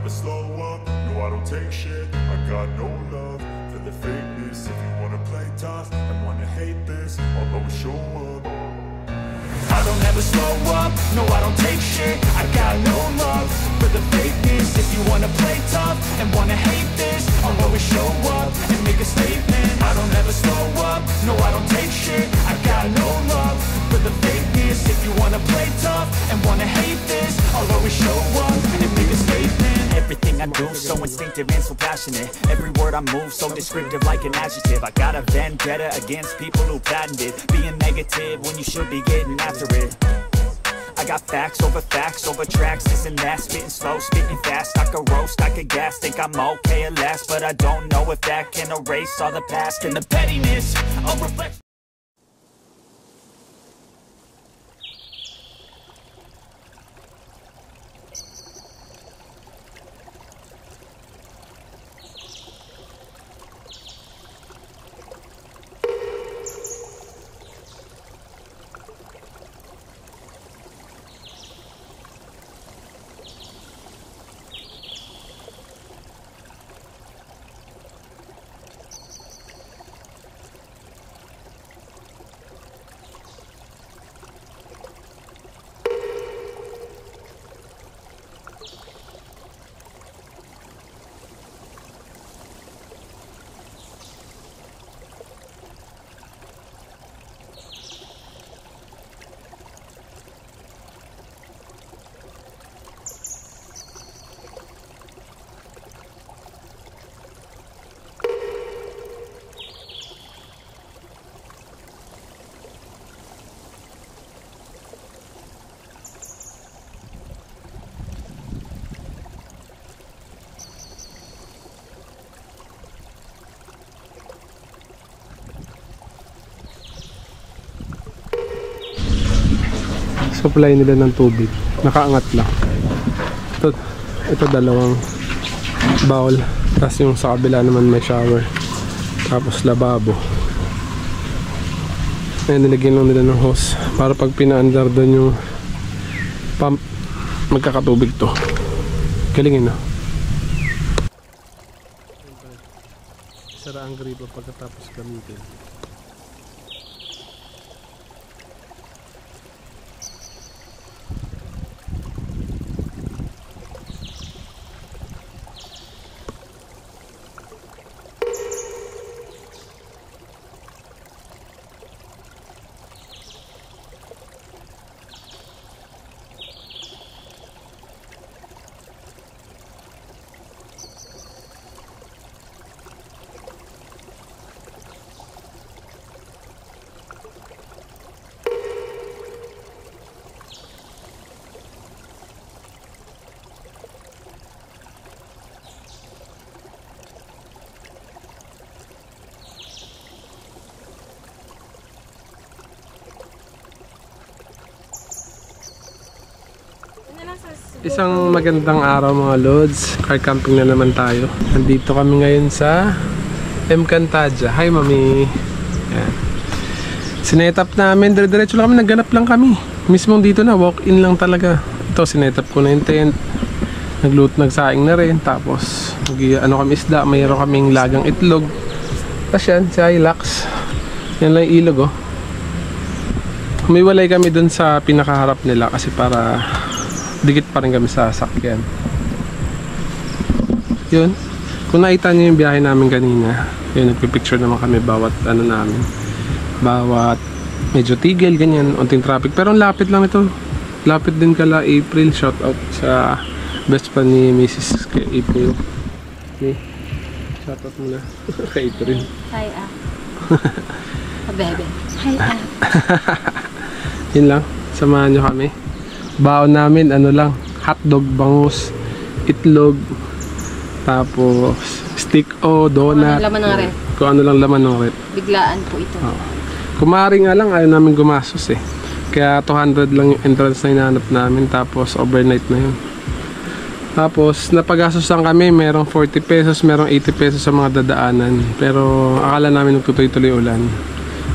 never slow up, no I don't take shit. I got no love for the fakeness. If you wanna play tough and wanna hate this, I'll always show up. I don't ever slow up, no I don't take shit. I got no love for the fakeness. If you wanna play tough and wanna hate this, I'll always show up and make a statement. I don't ever slow up, no I don't take shit. I got no love for the fakeness. If you wanna play tough and wanna hate this, I'll always show up and make a statement. Everything I do so instinctive and so passionate. Every word I move so descriptive like an adjective. I got a vendetta against people who patented being negative when you should be getting after it. I got facts over tracks, this and that. Spitting slow, spitting fast. I could roast, I could gas. Think I'm okay at last, but I don't know if that can erase all the past and the pettiness. I'll reflect. Supply nila ng tubig, nakaangat lang. Ito dalawang bowl, tapos yung sa kabila naman may shower, tapos lababo. Ayan, nilagyan lang nila ng hose para pag pina-under doon yung pump, magkakatubig to. Galingin na. Sara ang gripo pagkatapos gamitin. Isang magandang araw mga lods. Car camping na naman tayo. Nandito kami ngayon sa Encantadia. Hi mami. Ayan. Sinetap namin, dire-diretso lang kami, nagganap lang kami. Mismong dito na, walk-in lang talaga. Ito, sinetap ko na yung tent. Nagsaing na rin. Tapos, ano kami isda, mayroon kaming lagang itlog. Tapos yan, si Hilux. Yan lang yung ilog oh. Humiwalay kami dun sa pinakaharap nila kasi para dikit pa rin kami sa sakyan. Yun. Kung nakita nyo yung biyahe namin kanina, yun, nagpipicture naman kami bawat ano namin. Bawat medyo tigil, ganyan, unting traffic. Pero ang lapit lang ito. Lapit din kala April. Shout out sa best pa ni Mrs. April. Okay. Shout out muna kay April. Hi bebe. Hi Yun lang. Samahan nyo kami. Baon namin, ano lang, hotdog, bangus, itlog, tapos stick o donut. Kung ano laman ng rep. Kung ano lang laman ng rep. Biglaan po ito. Oh. Kumari nga lang, ayaw namin gumastos eh. Kaya 200 lang yung entrance na hinahanap namin, tapos overnight na yun. Tapos napagastosan kami, merong 40 pesos, merong 80 pesos sa mga dadaanan. Pero akala namin nagtutuloy-tuloy ulan.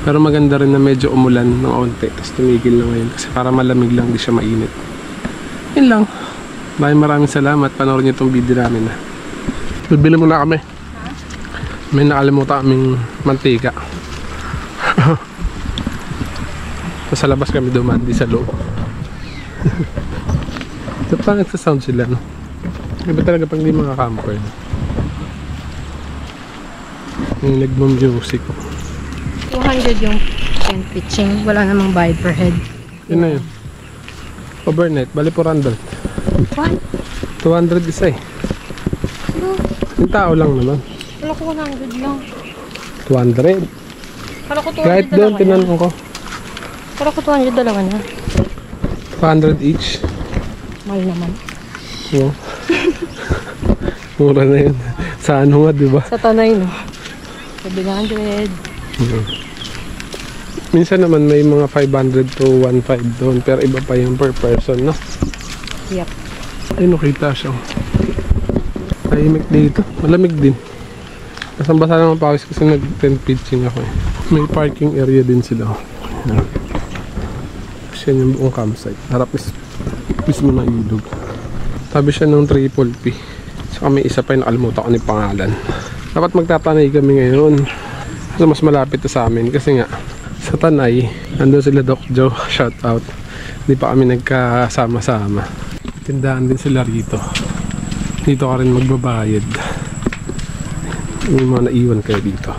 Pero maganda rin na medyo umulan ng onte. Tapos tumigil na ngayon kasi para malamig lang, di siya mainit. Yun lang. Maraming salamat. Panoorin niyo itong video namin. Bibili muna kami. May nakalimutan kaming mantika. Sa labas kami duman, di sa loob. So, parang nagsasound sila, no? Iba talaga pang di mga camper. Yung nagmo-music. 200 yung tent pitching. Wala namang bayad per head. Yun na yun. Overnight, bali 400. What? 200 isa eh. Yung tao lang naman. Kala ko 100 lang. 200. Kala ko 200 Kahit doon, dalawa na. tinanong ko. Kala ko 200 dalawa na. 200 each. Mahal naman. Oo. Mura na yun. Sa ano nga, diba? Sa Tanay, no? 700. Minsan naman may mga 500 to 1.5 doon. Pero iba pa yung per person, no? Yep. Ay, nakita siya. Tahimik dito. Malamig din. Basang-basa naman pawis kasi nag-tent pitching ako eh. May parking area din sila. Yan. Kasi yan yung buong campsite. Harap mismo ng ilog. Tabi siya ng triple P. So kami isa pa yung nakalimutan ko ng pangalan. Dapat magtatanay kami ngayon. So mas malapit to sa amin kasi nga sa Tanay, nandun sila Doc Joe. Shout out. Hindi pa kami nagkasama-sama. Tindahan din sila rito. Dito ka rin magbabayad. Yung mga naiwan kayo dito.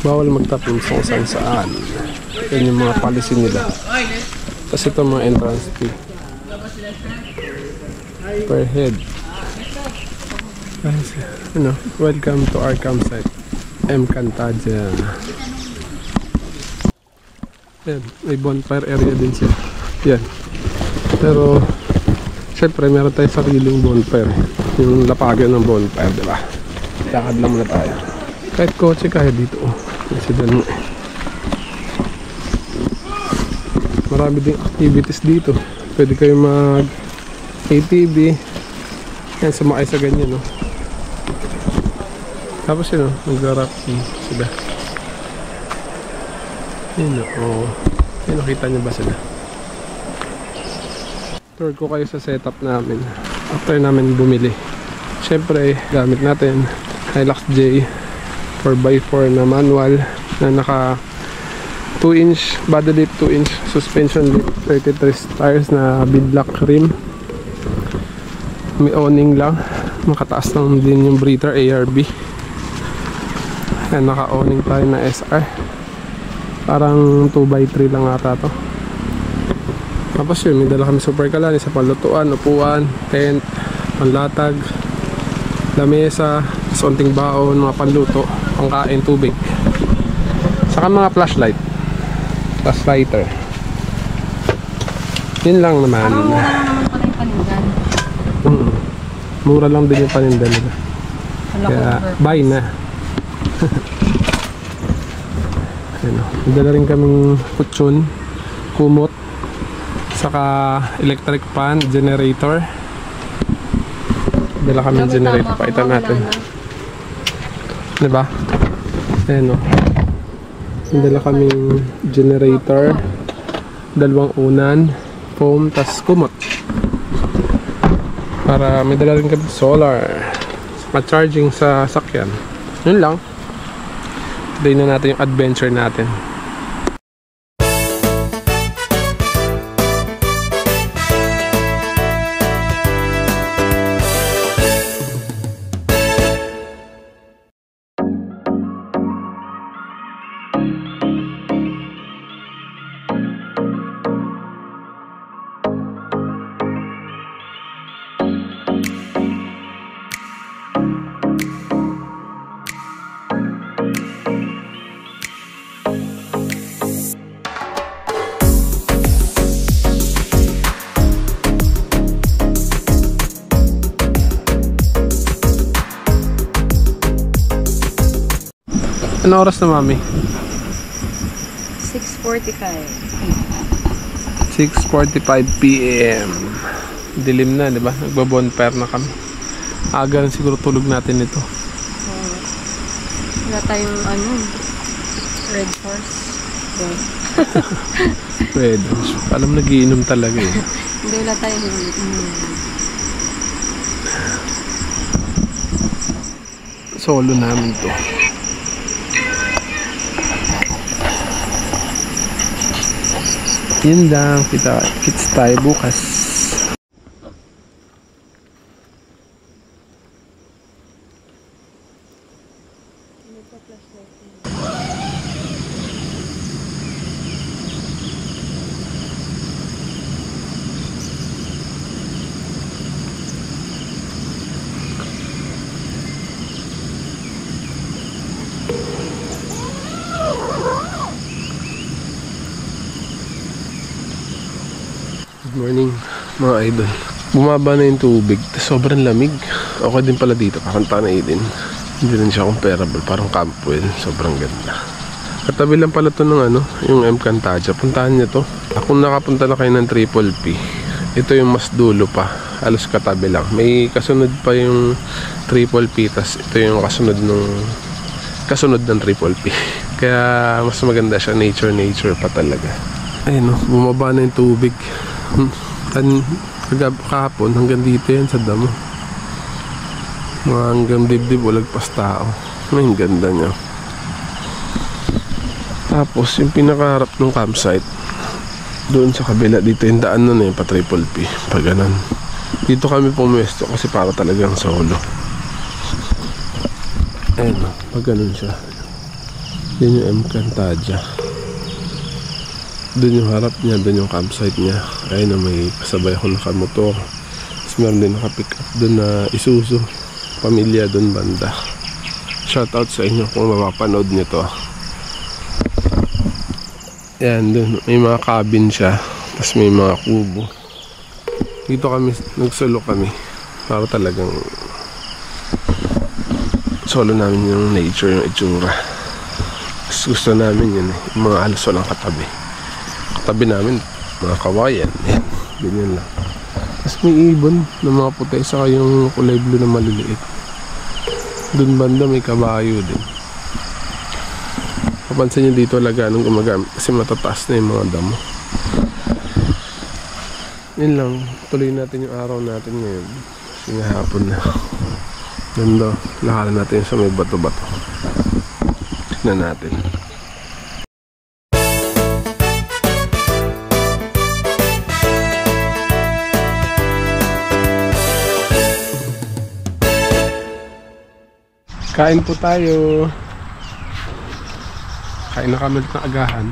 Bawal magtapon sa kung saan. Yan yung mga policy nila. Tapos ito mga entrance fee. Per head. Ano, welcome to our campsite. Encantadia. Yan, may bonfire area din siya. Yan. Pero syempre meron tayong sariling bonfire. Yung lapagan ng bonfire, diba? Lakad lang muna tayo. Kahit kotse kaya dito. Kasi doon marami ding activities dito. Pwede kayo mag ATV. Yan, sumakay sa ganyan, no? Tapos yun, nag-rafting sila. Yun, oh. Yun, nakita niyo ba sila? Tour ko kayo sa setup namin after namin bumili. Syempre, gamit natin Hilux J 4x4 na manual na naka 2-inch body lift, 2-inch suspension lift, 33 tires na beadlock rim. May awning lang, makataas lang din yung breather ARB. Yan, naka-awning tayo na SR. Parang 2x3 lang ata to. Tapos yun, may dala kami super kalan, isa palutuan, upuan, tent, panlatag, lamesa, sonting baon, mga panluto, pangkain, tubig. Saka mga flashlight, flashlighter. Yun lang naman. Parang mura lang naman pala yung panindan. Mura lang din yung panindan nila. Kaya buy na. Ano, dala rin kaming kutsyon, kumot, saka electric fan, generator. Dala kami generator, pakita natin. Diba? Ayan o. Dala kaming generator, dalawang unan, foam, tas kumot. Para may dala rin kami solar, ma-charging sa sakyan. Yun lang. Day na natin yung adventure natin. Ano oras na, mami? 6:45. 6:45 PM. Dilim na, di ba? Nagbo-bonfire na kami. Aga na siguro tulog natin ito. Wala tayong Red Horse. Pwede. Alam, nagiinom talaga eh. Hindi, wala tayong solo namin to. Yun lang, kits tayo bukas. Good morning mga idol. Bumaba na yung tubig, sobrang lamig. Okay din pala dito, kakanta na din. Hindi rin siya comparable, parang Campwell. Sobrang ganda. Katabi lang pala to ng yung Encantadia. Puntahan niyo to. Kung nakapunta na kayo ng Triple P, ito yung mas dulo pa, halos katabi lang. May kasunod pa yung Triple P, tas ito yung kasunod ng Triple P. Kaya mas maganda siya, nature pa talaga. Ayun, bumaba na yung tubig. Kahapon hanggang dito yan sa damo, mga hanggang dibdib, walagpas tao. Ay, ganda niya. Tapos yung pinakaharap ng campsite, doon sa kabila, dito yung daan nun pa Triple P, pag ganun. Dito kami pumwesto kasi para talagang solo. Ayun, pag ganun siya. Yan yung Encantadia. Doon yung harap niya, doon yung campsite niya. Ayun na, may kasabay ako nakamotor. Tapos meron din nakapick up doon na Isuzu. Pamilya doon banda. Shoutout sa inyo kung mapapanood nyo to. Yan, doon may mga cabin siya. Tapos may mga kubo. Dito kami, nagsolo kami. Para talagang solo namin yung nature, yung itsura. Tapos gusto namin yun yung mga halos walang katabi. Tabi namin mga kawayan, yan, ganyan lang. Tapos may ibon na mga puti, saka yung kulay blue na maliliit. Doon banda may kabayo din. Kapansin nyo dito laganong gumagamit kasi matataas na yung mga damo. Yun lang, tuloy natin yung araw natin ngayon kasi nga hapon na. Ganda, lakaran natin sa may bato-bato. Tignan natin. Kain po tayo. Kain na kami ng agahan.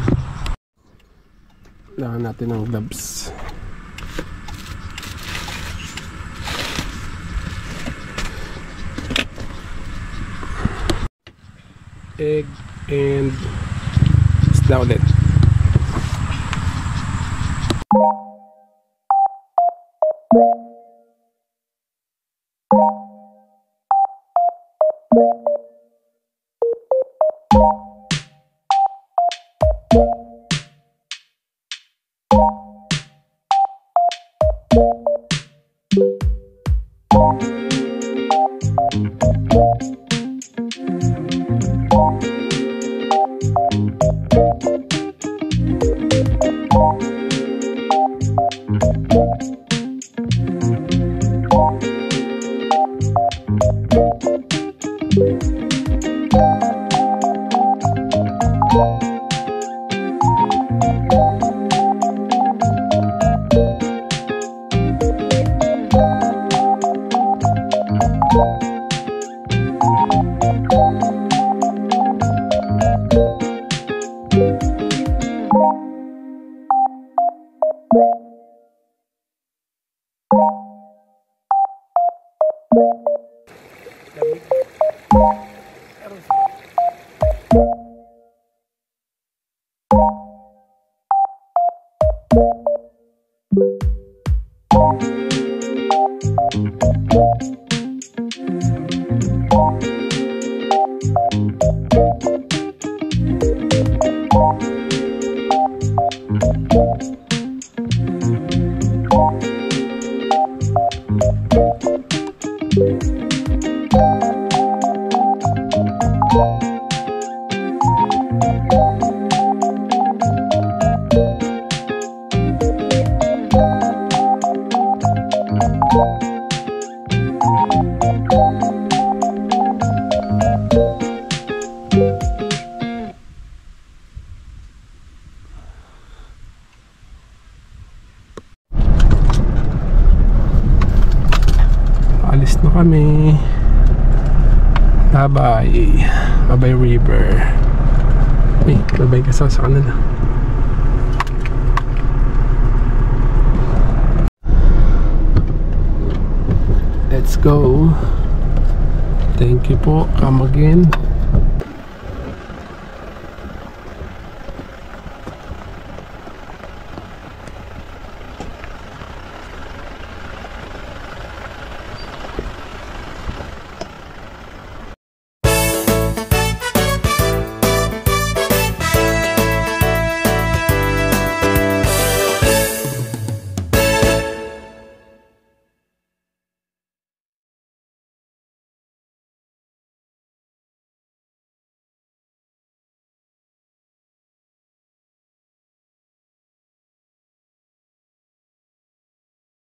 Kailangan natin ng gloves. Egg and isda ulit. kami. Bye-bye. Bye-bye river. Uy, bye-bye ka sa kanila. Let's go. Thank you po. Come again.